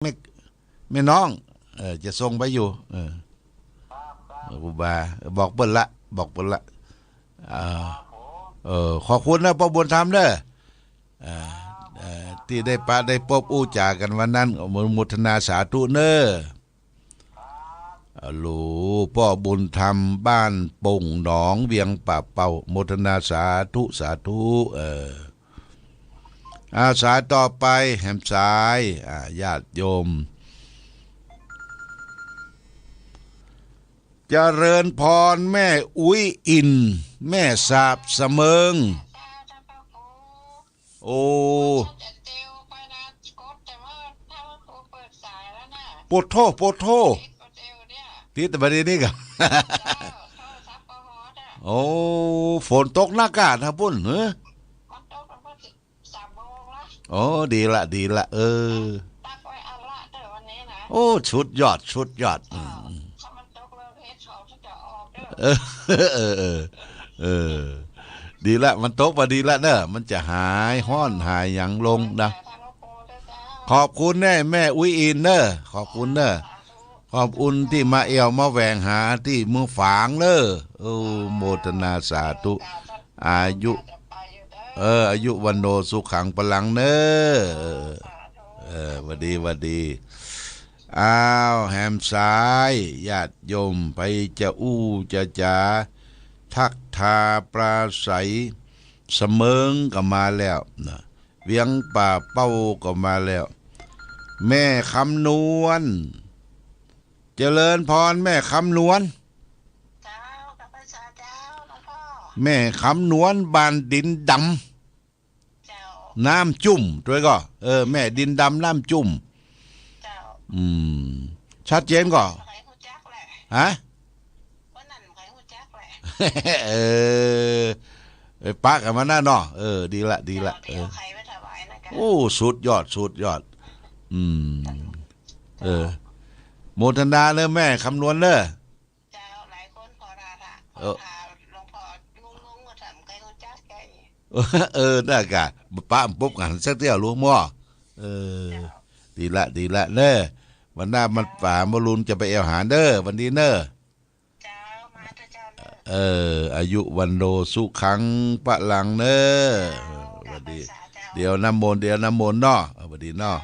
ไม่ไม่น้องจะส่งไปอยู่กูบาบอกเปิ้ลละบอกเปิ้ลละเออขอบคุณนะพ่อบุญธรรมเด้อเอ่อที่ได้ปะได้พบอู้จากันวันนั้นมุทนาสาธุเนอหลูพ่อบุญธรรมบ้านป่งหนองเวียงป่าเป่ามุทนาสาธุสาธุอาสายต่อไปแหมสายญาติโยมเจริญพรแม่อุ้ยอินแม่สาบเสมิงโอ้ปวดโทปวดโทที่แต่ประเด็นนี้กันโอ้ฝนตกหน้ากาศนะปุ่นโอ้ดีละดีละโอ้ชุดยอดชุดยอดเออดีละมันตกมาดีละเนอะมันจะหายห้อนหายอย่างลงนะขอบคุณแน่แม่อุ้ยอินเนอะขอบคุณเนอะขอบคุณที่มาเอวมาแหวงหาที่เมืองฝางเนอะโอ้โมทนาสาธุอายุอายุวันโนสุขังพลังเนอะวัดีวัดีอ้าวแหมสายญาติโยมไปจะอู้จะจาทักทาปราศัยเสมิงก็มาแล้วนะเวียงป่าเป้าก็มาแล้วแม่คำนวณเจริญพรแม่คำนวณแม่คำนวณบ้านดินดำน้ำจุ่มด้วยก็แม่ดินดำน้ำจุ่มชัดเจนก็ฮะปะกันมาหน้าเนาะดีละดีละโอ้สุดยอดสุดยอดโมทนาเนอะแม่คำนวณเนอะน่ากะป้าปุ๊บกันสักเที่ยวรู้มั่วดีละดีละเนอะวันหน้ามันป่ามารุนจะไปเอวหาเด้อวันนี้เนอะอายุวันโดสุขังปะหลังเนอะวันดีเดี๋ยวน้ำมนต์เดี๋ยวน้ำมนต์เนาะวันดีเนาะ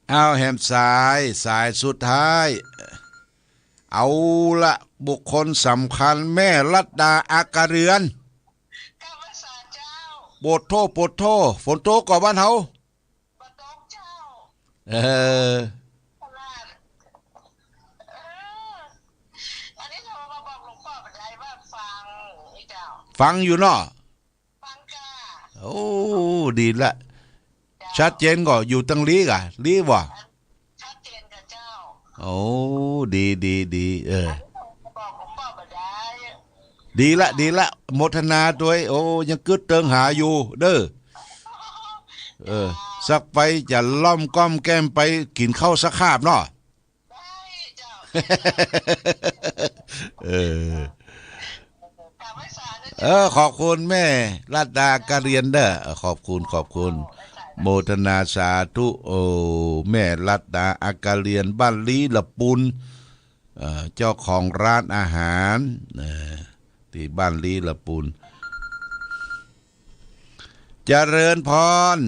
เอาแหมสายสายสุดท้ายเอาละบุคคลสำคัญแม่รัตดาอากาเรือนปวดโทปวดโทฝนตกก่อบ้านเฮาฟังอยู่เนาะโอ้ดีละชัดเจนก็อยู่ตั้งลีกะลีบ่ชัดเจนกับเจ้าโอ้ดีดีดีดีละดีละโมทนาด้วยโอ้ยังกึดเติงหาอยู่เด้อสักไปจะล่อมก้อมแก้มไปกินข้าวสักคาบเนาะขอบคุณแม่รัตดาการเรียนเด้อขอบคุณขอบคุณโมทนาสาธุโอ้แม่รัตดาอากาเรียนบ้านลีละปุนเจ้าของร้านอาหารที่บ้านลีละปุนเจริญพร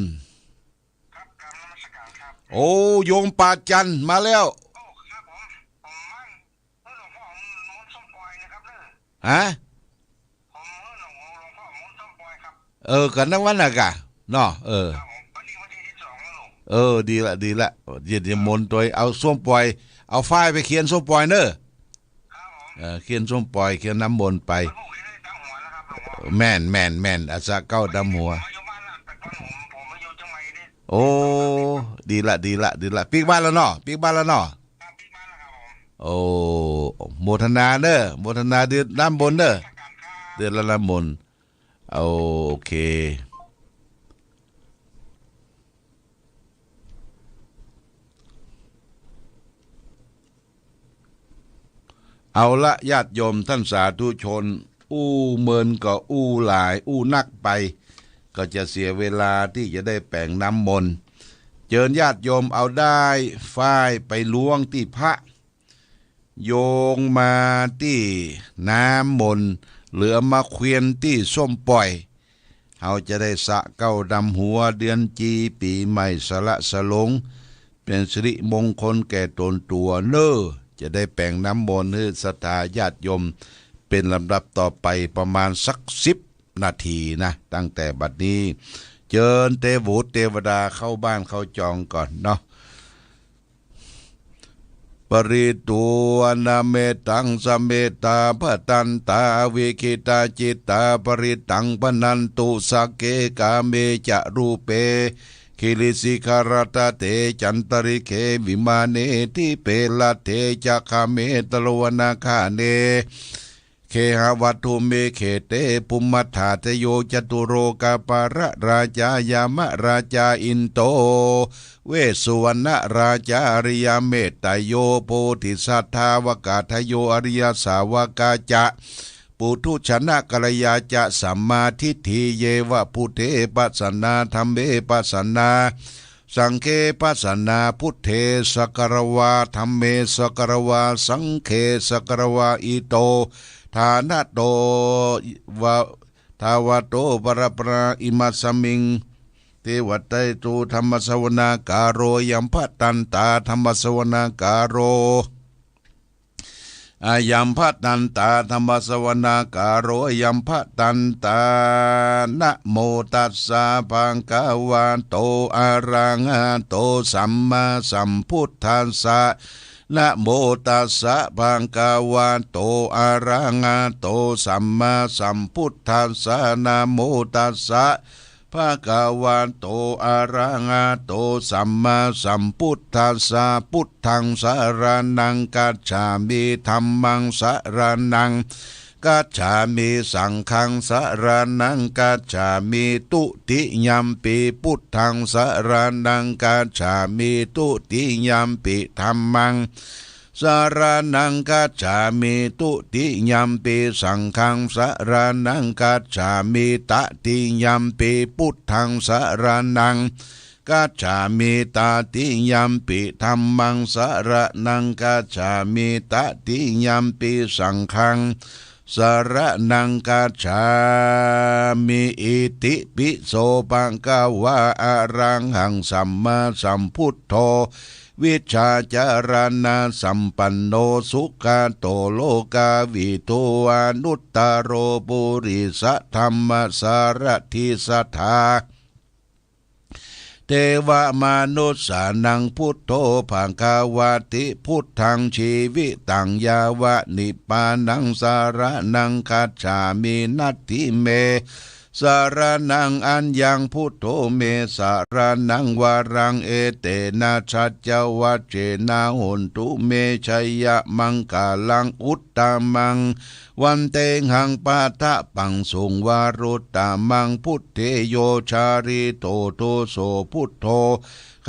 โอ้โยมป่าจันมาแล้วฮะกันทั้งวันน่ะกะเนาะดีละดีละเย็นมนตัวเอาส้มปล่อยเอาฝ้ายไปเขียนส้มปล่อยเนอะเขียนส้มปล่อยเขียนน้ำมนต์ไปแม่นแม่นแม่นอาซาเก้าดำหัวโอ้ดีละดีละดีละปีกบ้านแล้วเนาะปีกบ้านแล้วเนาะโอ้โมทนาเนอะโมทนาเดือนน้ำบนเนอะเดือนละน้ำมนต์โอเคเอาละญาติโยมท่านสาธุชนอู้เมินก็อู้หลายอู้นักไป ก็จะเสียเวลาที่จะได้แป่งน้ำมนต์เจิญญาติโยมเอาได้ฝ้ายไปล้วงที่พระโยงมาที่น้ำมนต์เหลือมาเควียนที่ส้มปล่อยเขาจะได้สะเก้าดำหัวเดือนจีปีใหม่สละสลงเป็นสิริมงคลแก่ตนตัวเน้อจะได้แป่งน้ำมนต์ให้ศรัทธาญาติโยมเป็นลำดับต่อไปประมาณสัก10 นาทีนะตั้งแต่บัดนี้เจิญเทวุเทวดาเข้าบ้านเข้าจองก่อนเนาะปริตูนาเมตังสเมตาพตันตาวิคิตาจิตตาปริตังปนันตุสักเกกาเมจะรูเปคิลิสิคารตเตจันตริเควิมาเนทิเปลเทจะคาเมตโลวนาคาเนเคหวัตุเมเขเตปุมมัฏฐาเตโยจตุโรกาปาระราชายามะราชาอินโตเวสุวรรณราชาอริยเมตไตโยโพธิสัทธาวกาทโยอริยสาวกาจะปุถุชนะกัลยาจะสัมมาทิฏฐิเยวะพุเทปัสสนาธัมเมปัสสนาสังเคปัสสนาพุทเทสกรวาธัมเมสกรวาสังเคสกรวาอิโตฐานะโตวะทาวโตปรปราอิมัสสมิงเทวไตตูธรรมสวนาการโรยัมภตันตาธรรมสวนาการโรอายัมภตันตาธรรมสวนาการโรยัมภตันตานะโมตัสสะภะคะวะโตอะระหะโตสัมมาสัมพุทธัสสะนะโมตัสสะภะคะวะโตอะระหะโตสัมมาสัมพุทธัสสะนะโมตัสสะภะคะวะโตอะระหะโตสัมมาสัมพุทธัสสะพุทธังสรณังกัจฉามิธัมมังสรณังกัจฉามิสังฆังสรณังกัจฉามิตุติยัมปิพุทธังสรณังกัจฉามิตุติยัมปิธัมมังสรณังกัจฉามิตุติยัมปิสังฆังสรณังกัจฉามิตติยัมปิพุทธังสรณังกัจฉามิตติยัมปิธัมมังสรณังกัจฉามิตติยัมปิสังฆังสรณังกัจฉามิอิติปิโสปังกวะอะระหังสัมมาสัมพุทโธวิชาจารณะสัมปันโนสุขโตโลกาวิทูอนุตตโรปุริสธรรมสารทิสัทธาเทวมานุสานังพุทโธภังคาวาติพุทธังชีวิตังยาวะนิปานังสารนังคัจฉามินัตถิเมสารนังอัญญังพุทโธเมสารนังวารังเอเตนะชัจจวัจเจนะโหนตุเมชัยยะมังกาลังอุตตมังวันเตหังปาทะปังสุงวารุตตมังพุทเทโยชาริโตโตโสพุทโธ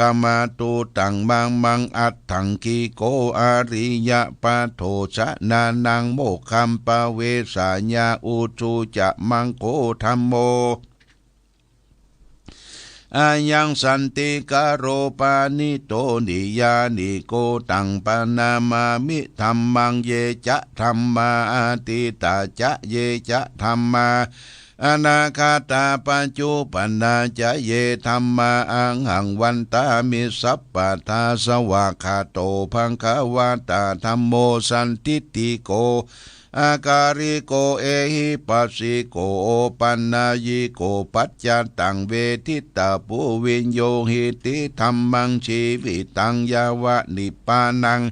ขมาตุตังมังมังอัตถังกีโกอาริยะปะโทชะนานังโมคัมปะเวสาญาอุจูจะมังโกธัมโมอายังสันติกโรปานิโตนิยานิโกตังปนามามิธัมมังเยจะธัมมาติตาจะเยจะธัมมาอนาคาตาปัจจุปนาจะเยธัมมาอังหังวันตามิสัพปะทาสวากขาโตภังคะวาตาธัมโมสันติติโกอาการิโกเอหิปัสสิโกโอปันนายิโกปัจจตังเวทิตาปุวิญโยหิติธัมมังชีวิตังยาวะนิปานัง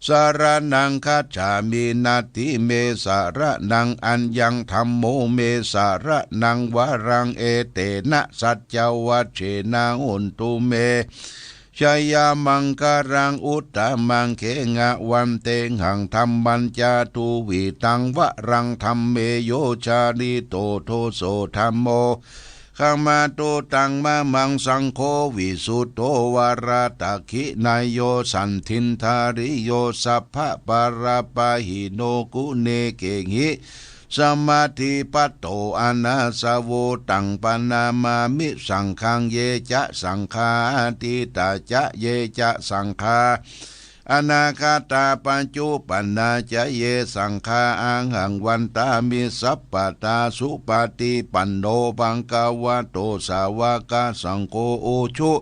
สารนังคัจฉามินาทิเมสารนังอัญญังธัมโมเมสารนังวารังเอเตนะสัจจวัชเชนะหุนตุเมชยามังคารังอุตตมังเขงะวันเตหังธัมมัญจาตุวิตังวะรังธัมเมโยชาลิโตโทโสธัมโมขมาตุตังมะมังสังโฆวิสุตโตวาราตะขินายโยสันทินทาริโยสัพพะปาราปะหิโนกุเนเกหิ สมาธิปัตโตอนาสาโวตังปนามามิสังขังเยจะสังฆาทิตาจะเยจะสังฆาอนาคาตาปัญจุปันนาจะเยสังฆาอังหังวันตามิสัพปตาสุปฏิปันโนปังกาวะโตสาวกสังโฆโอชุ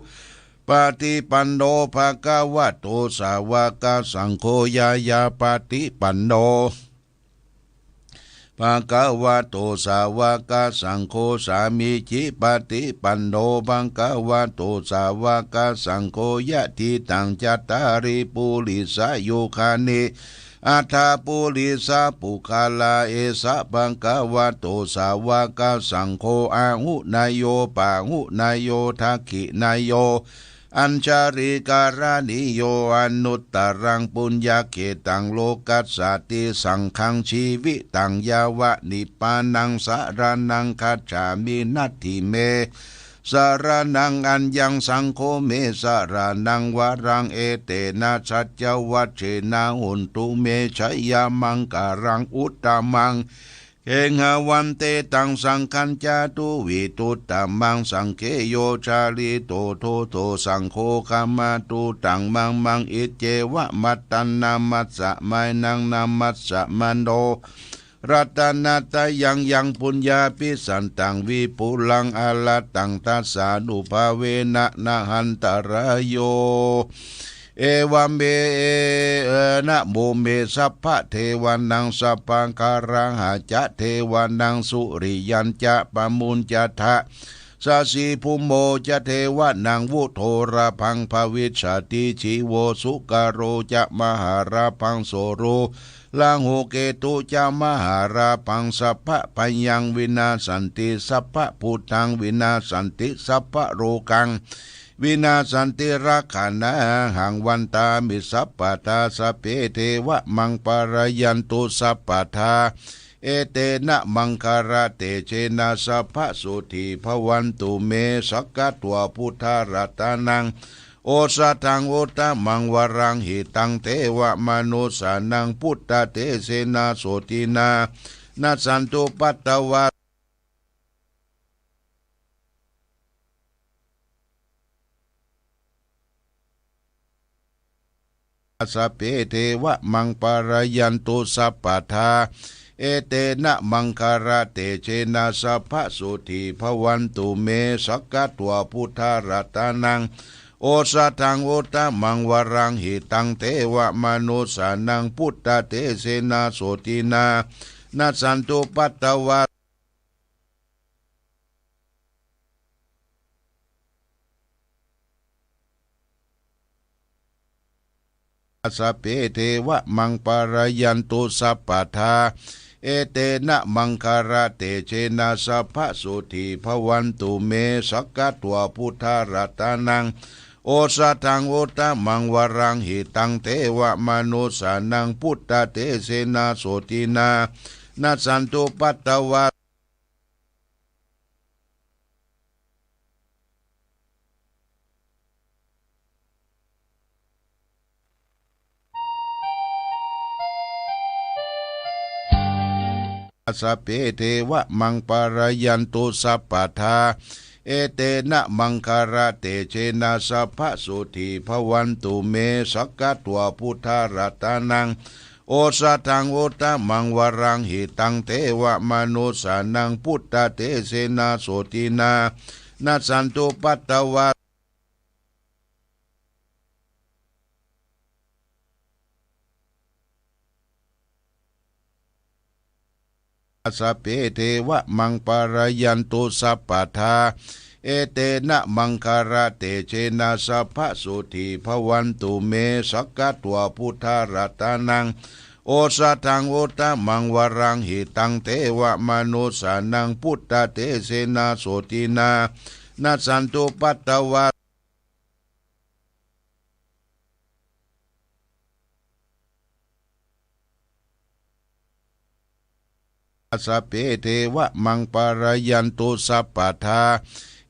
ปฏิปันโนภะคะวะโตสาวกสังโฆยายาปฏิปันโนภะคะวะโตสาวกสังโฆสามิจิปฏิปันโนภะคะวะโตสาวกสังโฆยะทิตังจัตตาริปุริสายุคานิอัฏฐปุริสาปุคาลาเอสะภะคะวะโตสาวกสังโฆอาหุนายโยปาหุนายโยทักขินายโยอัญชาริการานิโยอนุตตรังปุญญาเขตังโลกัสสติสังขังชีวิตังยาวะนิปานังสารนังคัจฉามินัตถิเมสารนังอัญญังสังโฆเมสารนังวรังเอเตนะสัจวัชเชนะหุนตุเมชัยยามังการังอุตตมังเฮงหาวันเตตังสังคัญจาตุวิตุตตมังสังเคโยชาลิโตโทโทสังโฆคามาตุตังมังมังอิเจวะมัตตันนามัสสะไมนังนามัสสะมันโดรัตนาตยังยังปุญญาปิสันตังวิปุลังอาลาตังตัสสานุภาเวนะนะหันตรายโยเอวัมเบนะโมเมสัพพะเทวานังสัพพังคารังหาจะเทวานังสุริยันจะปมุญจะทะสาสีภูโมจะเทวานังวุโทระพังภวิชาติชีโวสุกโรจะมหาราพังโสโรลังโหเกตุจะมหาราพังสัพพะพยังวินาสันติสัพพะพุทธังวินาสันติสัพพะโรกังวินาสันติรักขานะหังวันตามิสัพปทาสเพเทวะมังปารยันตุสัพปทาเอเตนะมังคาราเตเชนะสัพพะสุธีภวันตุเมสักกะตัวพุทธรัตนังโอสัทังโอตมังวรังหิตังเทวะมนุสานังพุทธเตเสนาโสตินานัสสันตุปัตตวะสัพเพเทวะมังปารยันตุสัพปทาเอเตนะมังคาราเตเชนะสัพพะสุธีภวันตุเมสักกะตัวพุทธรัตนังโอสัทังโอตมังวรังหิตังเทวะมนุสานังพุทธเตเสนาโสตินานัสสันตุปัตตวะสัพเพเทวะมังปารยันตุสัพปทาเอเตนะมังคาราเตเชนะสัพพะสุธีภวันตุเมสักกะตัวพุทธรัตนังโอสัทังโอตมังวรังหิตังเทวะมนุสานังพุทธเตเสนาโสตินานัสสันตุปัตตวะสัพเพเทวะมังปารยันตุสัพปทาเอเตนะมังคาราเตเชนะสัพพะสุธีภวันตุเมสักกะตัวพุทธรัตนังโอสัทังโอตมังวรังหิตังเทวะมนุสานังพุทธเตเสนาโสตินานัสสันตุปัตตวะสัพเพเทวะมังปารยันตุสัพปทาเอเตนะมังคาราเตเชนะสัพพะสุธีภวันตุเมสักกะตัวพุทธรัตนังโอสัทังโอตมังวรังหิตังเทวะมนุสานังพุทธเตเสนาโสตินานัสสันตุปัตตวะสัพเพเทวะมังปารยันตุสัพปทา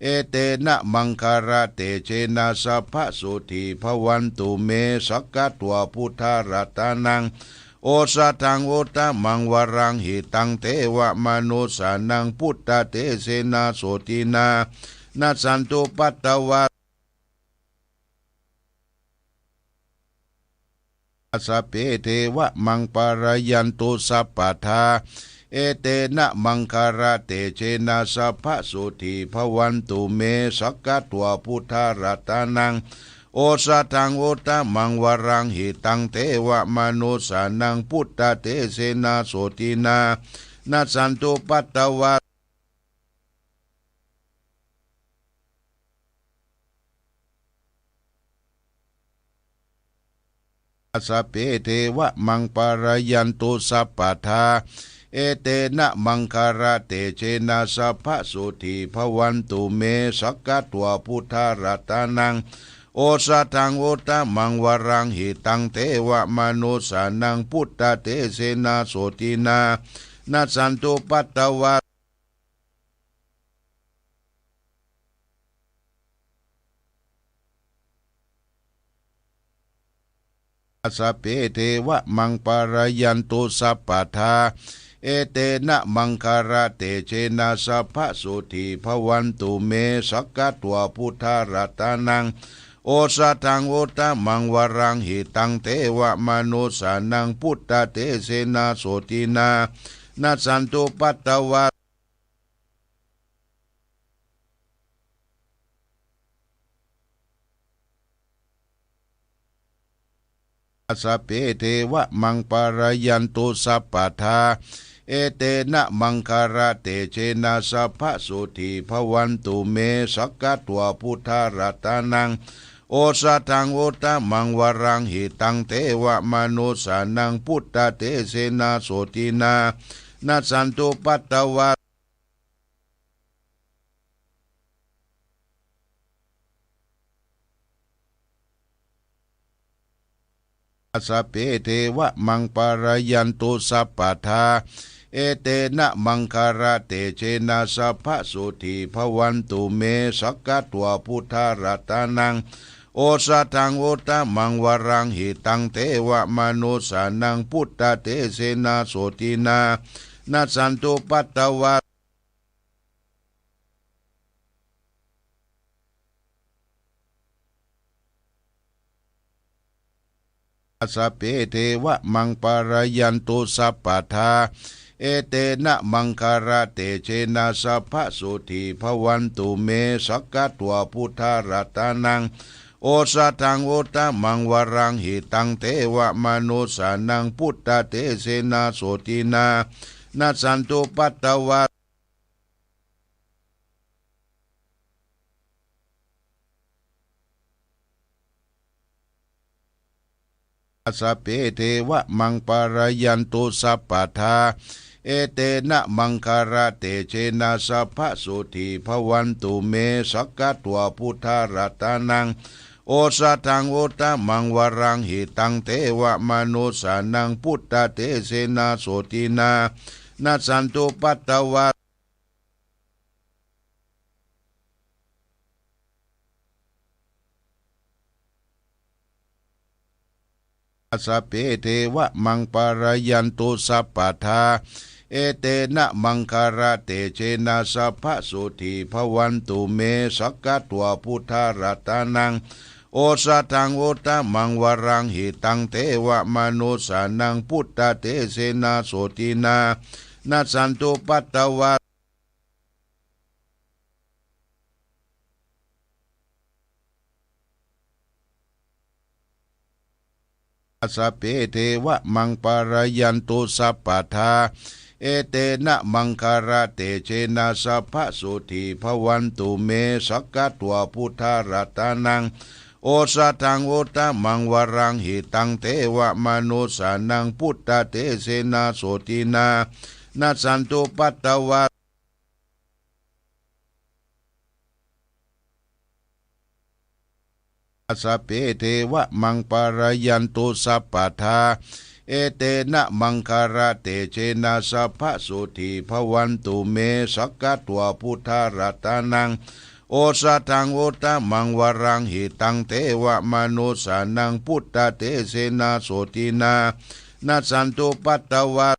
เอเตนะมังคาราเตเชนะสัพพะสุธีภวันตุเมสักกะตัวพุทธรัตนังโอ สะทังโอตมังวรังหิตังเทวมนุสานังพุทธเตเสนาโสตินานัสสันตุปัตตวะสัพเพเทวะมังปารยันตุสัพพทาเอเตนะมังคาราเตเชนะสัพพสุติภวันตุเมสักกะตัวพุทธรัตนังโอสะทังโอตมังวรังหิตังเทวมนุสานังพุทธเตเสนาโสตินานัสสันตุปัตตวะสัพเพเทวะมังปารยันตุสัพพทาเอเตนะมังคาราเตเชนะสัพพสุติภวันตุเมสักกะตัวพุทธรัตนังโอสะทังโอตมังวรังหิตังเทวมนุสานังพุทธเตเสนาโสตินานัสสันตุปัตตวะสัพเพเทวะมังปารยันตุสัพพทาเอเตนะมังคาราเตเชนะสัพพสุติภวันตุเมสักกะตัวพุทธรัตนังโอสะทังโอตมังวรังหิตังเทวมนุสานังพุทธเตเสนาโสตินานัสสันตุปัตตวะสัพเพเทวะมังปารยันตุสัพพทาเอเตนะมังคาราเตเชนะสัพพสุติภวันตุเมสักกะตัวพุทธรัตนังโอสะทังโอตมังวรังหิตังเทวมนุสานังพุทธเตเสนาโสตินานัสสันตุปัตตวะสัพเพเทวะมังปารยันตุสัพพทาเอเตนะมังคาราเตเชนะสัพพสุติภวันตุเมสักกะตัวพุทธรัตนังโอสะทังโอตมังวรังหิตังเทวมนุสานังพุทธเตเสนาโสตินานัสสันตุปัตตวะสัพเพเทวะมังปารยันตุสัพพทาเอเตนะมังคาราเตเชนะสัพพสุติภวันตุเมสักกะตัวพุทธรัตนังโอสะทังโอตมังวรังหิตังเทวมนุสานังพุทธเตเสนาโสตินานัสสันตุปัตตวะสัพเพเทวะมังปารยันตุสัพพทาเอเตนะมังคาราเตเชนะสัพพสุติภวันตุเมสักกะตัวพุทธรัตนังโอสะทังโอตมังวรังหิตังเทวมนุสานังพุทธเตเสนาโสตินานัสสันตุปัตตวะสัพเพเทวะมังปารยันตุสัพพทาเอเตนะมังคาราเตเชนะสัพพสุติภวันตุเมสักกะตัวพุทธรัตนังโอสะทังโอตมังวรังหิตังเทวมนุสานังพุทธเตเสนาโสตินานัสสันตุปัตตวะสัพเพเทวะมังปารยันตุสัพพทาเอเตนะมังคาราเตเชนะสัพพสุติภวันตุเมสักกะตัวพุทธรัตนังโอสะทังโอตมังวรังหิตังเทวมนุสานังพุทธเตเสนาโสตินานัสสันตุปัตตวะสัพเพเทวะมังปารยันตุสัพพทาเอเตนะมังคาราเตเชนะสัพพสุติภวันตุเมสักกะตัวพุทธรัตนังโอสะทังโอตมังวรังหิตังเทวมนุสานังพุทธเตเสนาโสตินา นัสสันตุปัตตวา